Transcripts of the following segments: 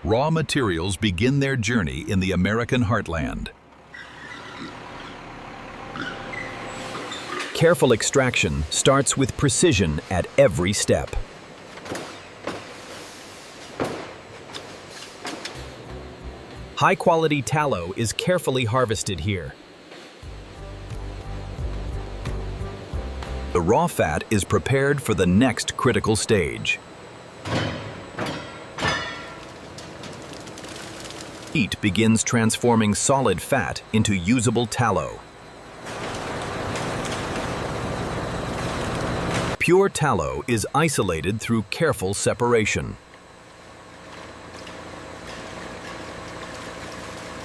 Raw materials begin their journey in the American heartland. Careful extraction starts with precision at every step. High-quality tallow is carefully harvested here. The raw fat is prepared for the next critical stage. Heat begins transforming solid fat into usable tallow. Pure tallow is isolated through careful separation.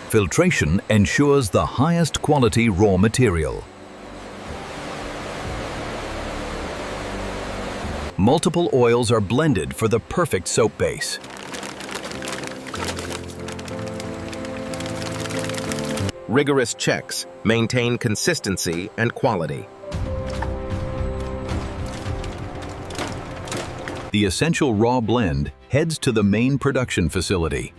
Filtration ensures the highest quality raw material. Multiple oils are blended for the perfect soap base. Rigorous checks maintain consistency and quality. The essential raw blend heads to the main production facility.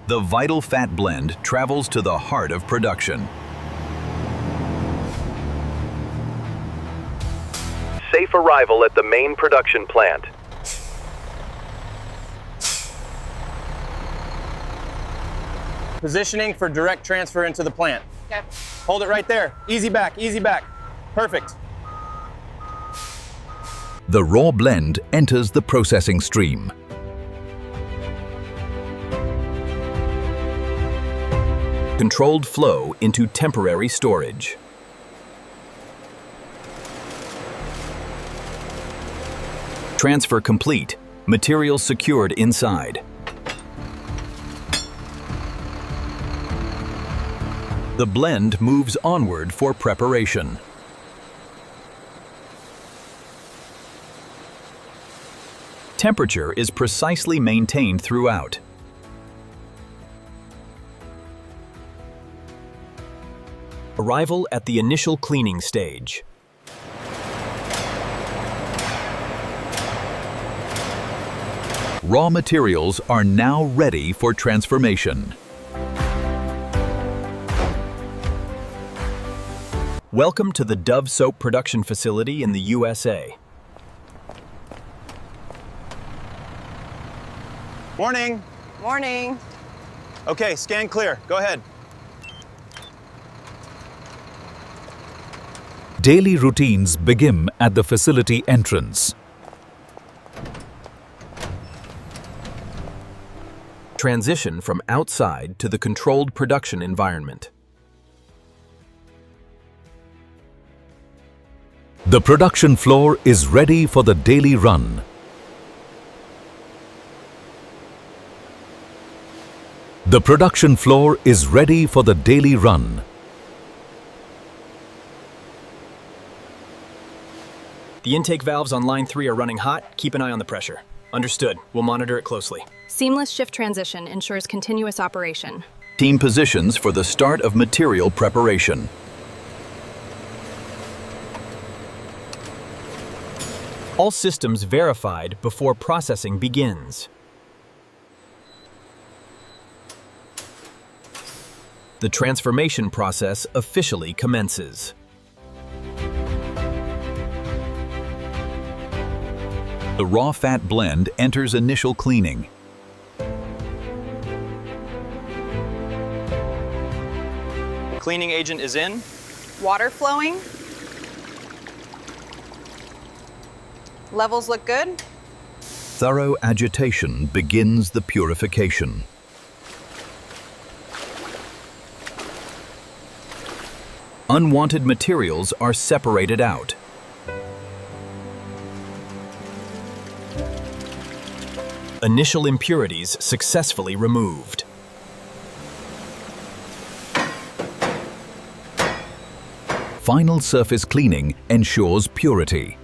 The vital fat blend travels to the heart of production. Safe arrival at the main production plant. Positioning for direct transfer into the plant. Okay. Hold it right there. Easy back, easy back. Perfect. The raw blend enters the processing stream. Controlled flow into temporary storage. Transfer complete. Material secured inside. The blend moves onward for preparation. Temperature is precisely maintained throughout. Arrival at the initial cleaning stage. Raw materials are now ready for transformation. Welcome to the Dove Soap production facility in the USA. Morning. Morning. Okay, scan clear. Go ahead. Daily routines begin at the facility entrance. Transition from outside to the controlled production environment. The production floor is ready for the daily run. The production floor is ready for the daily run. The intake valves on line 3 are running hot. Keep an eye on the pressure. Understood. We'll monitor it closely. Seamless shift transition ensures continuous operation. Team positions for the start of material preparation. All systems verified before processing begins. The transformation process officially commences. The raw fat blend enters initial cleaning. Cleaning agent is in. Water flowing. Levels look good. Thorough agitation begins the purification. Unwanted materials are separated out. Initial impurities successfully removed. Final surface cleaning ensures purity.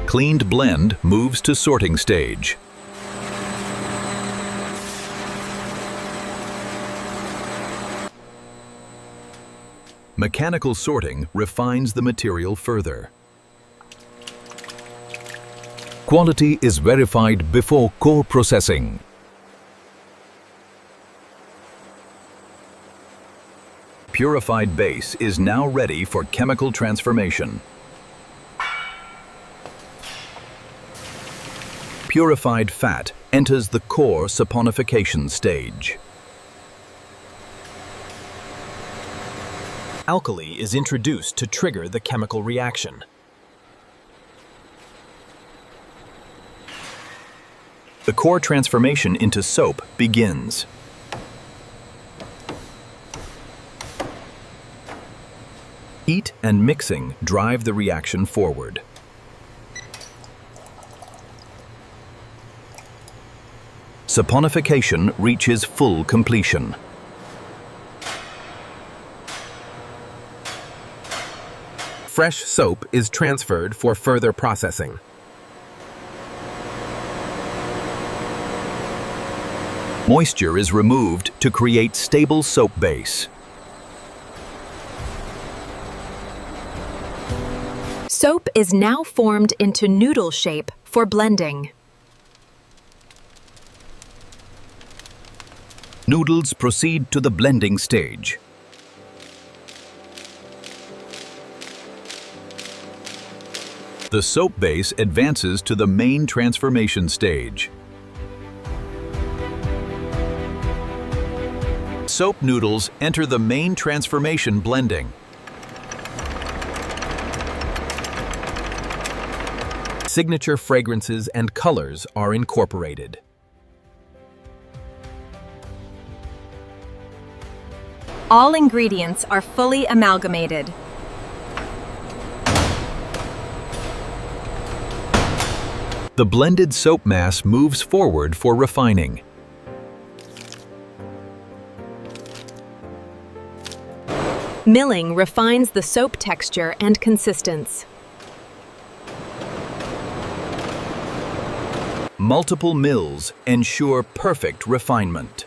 Cleaned blend moves to sorting stage. Mechanical sorting refines the material further. Quality is verified before core processing. Purified base is now ready for chemical transformation. Purified fat enters the core saponification stage. Alkali is introduced to trigger the chemical reaction. The core transformation into soap begins. Heat and mixing drive the reaction forward. Saponification reaches full completion. Fresh soap is transferred for further processing. Moisture is removed to create stable soap base. Soap is now formed into noodle shape for blending. Noodles proceed to the blending stage. The soap base advances to the main transformation stage. Soap noodles enter the main transformation blending. Signature fragrances and colors are incorporated. All ingredients are fully amalgamated. The blended soap mass moves forward for refining. Milling refines the soap texture and consistence. Multiple mills ensure perfect refinement.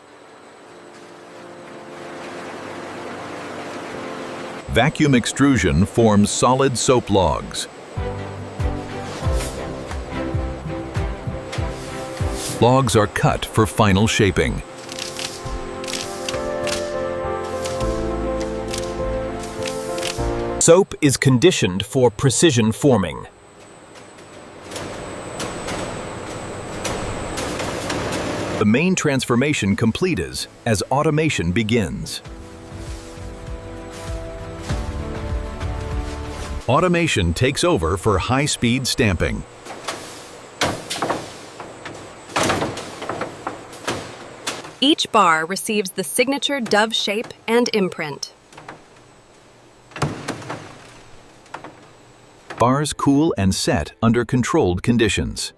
Vacuum extrusion forms solid soap logs. Logs are cut for final shaping. Soap is conditioned for precision forming. The main transformation completes as automation begins. Automation takes over for high-speed stamping. Each bar receives the signature dove shape and imprint. Bars cool and set under controlled conditions.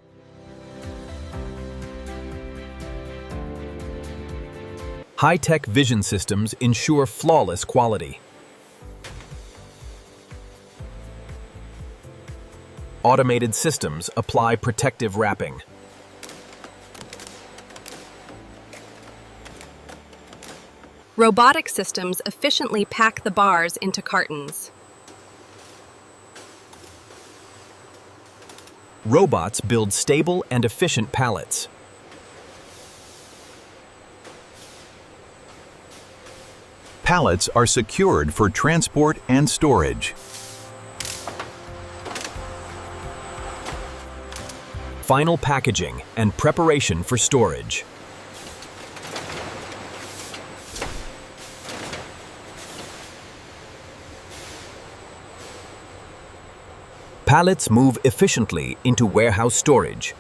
High-tech vision systems ensure flawless quality. Automated systems apply protective wrapping. Robotic systems efficiently pack the bars into cartons. Robots build stable and efficient pallets. Pallets are secured for transport and storage. Final packaging and preparation for storage. Pallets move efficiently into warehouse storage.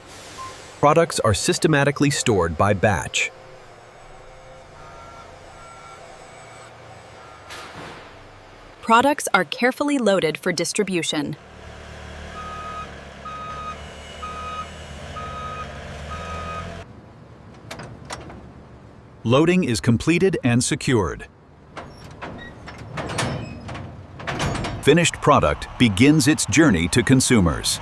Products are systematically stored by batch. Products are carefully loaded for distribution. Loading is completed and secured. Finished product begins its journey to consumers.